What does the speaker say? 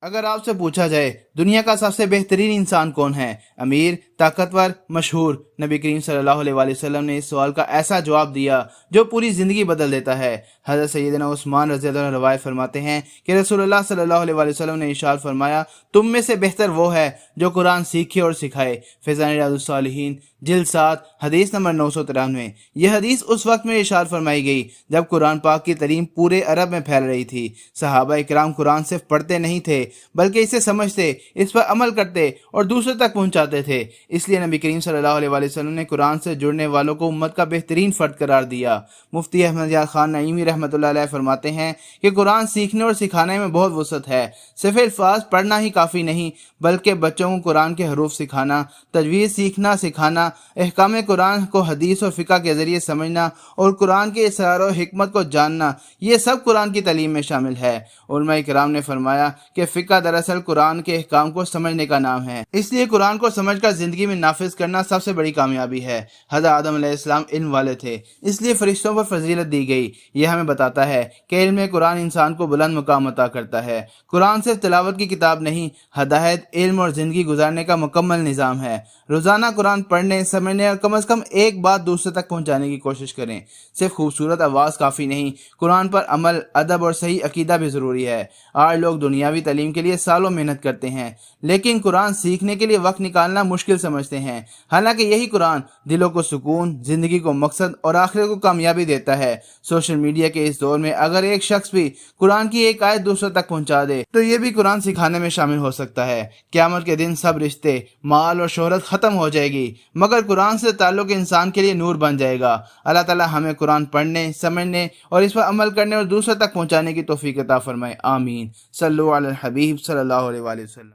اگر آپ سے پوچھا جائے دنیا کا سب سے بہترین انسان کون ہے، امیر، طاقتور، مشہور، نبی کریم صلی اللہ علیہ وآلہ وسلم نے اس سوال کا ایسا جواب دیا جو پوری زندگی بدل دیتا ہے۔ حضرت سیدنا عثمان رضی اللہ عنہ روایت فرماتے ہیں کہ رسول اللہ صلی اللہ علیہ وآلہ وسلم نے ارشاد فرمایا، تم میں سے بہتر وہ ہے جو قرآن سیکھے اور سکھائے۔ فیضان ریاض الصالحین جلد 7 حدیث نمبر 993۔ یہ حدیث اس وقت میں ارشاد فرمائی گئی جب قرآن پاک کی تعلیم پورے عرب میں پھیل رہی تھی۔ صحابہ اکرام قرآن صرف پڑھتے نہیں تھے بلکہ اسے سمجھتے، اس پر عمل کرتے اور دوسرے تک پہنچاتے تھے۔ اس لیے نبی کریم صلی اللہ علیہ وآلہ وسلم نے قرآن سے جڑنے والوں کو امت کا بہترین فرد قرار دیا۔ مفتی احمد یار خان نعیمی رحمۃ اللہ علیہ فرماتے ہیں کہ قرآن سیکھنے اور سکھانے میں بہت وسعت ہے۔ صرف الفاظ پڑھنا ہی کافی نہیں بلکہ بچوں کو قرآن کے حروف سکھانا، تجوید سیکھنا سکھانا، احکام قرآن کو حدیث اور فقہ کے ذریعے سمجھنا اور قرآن کے اسرار و حکمت کو جاننا، یہ سب قرآن کی تعلیم میں شامل ہے۔ علماء کرام نے فرمایا کہ فقہ دراصل قرآن کے احکام کو سمجھنے کا نام ہے، اس لیے قرآن کو سمجھ کر زندگی میں نافذ کرنا سب سے بڑی کامیابی ہے۔ حضرت آدم علیہ السلام علم والے تھے، اس لیے فرشتوں پر فضیلت دی گئی۔ یہ ہمیں بتاتا ہے کہ علم قرآن انسان کو بلند مقام عطا کرتا ہے۔ قرآن صرف تلاوت کی کتاب نہیں، ہدایت، علم اور زندگی گزارنے کا مکمل نظام ہے۔ روزانہ قرآن پڑھنے، سمجھنے اور کم از کم ایک بات دوسرے تک پہنچانے کی کوشش کریں۔ صرف خوبصورت آواز کافی نہیں، قرآن پر عمل، ادب اور صحیح عقیدہ بھی ضروری ہے۔ آج لوگ دنیاوی تعلیم کے لیے سالوں محنت کرتے ہیں لیکن قرآن سیکھنے کے لیے وقت نکالنا مشکل سمجھتے ہیں، حالانکہ یہی قرآن دلوں کو سکون، زندگی کو مقصد اور آخرت کو کامیابی دیتا ہے۔ سوشل میڈیا کے اس دور میں اگر ایک شخص بھی قرآن کی ایک آیت دوسرے تک پہنچا دے تو یہ بھی قرآن سکھانے میں شامل ہو سکتا ہے۔ قیامت کے دن سب رشتے، مال اور شہرت ختم ہو جائے گی مگر قرآن سے تعلق انسان کے لیے نور بن جائے گا۔ اللہ تعالی ہمیں قرآن پڑھنے، سمجھنے اور اس پر عمل کرنے اور دوسرے تک پہنچانے کی توفیق عطا فرمائے، آمین۔ صلو علی الحبیب صلی اللہ علیہ وآلہ وسلم۔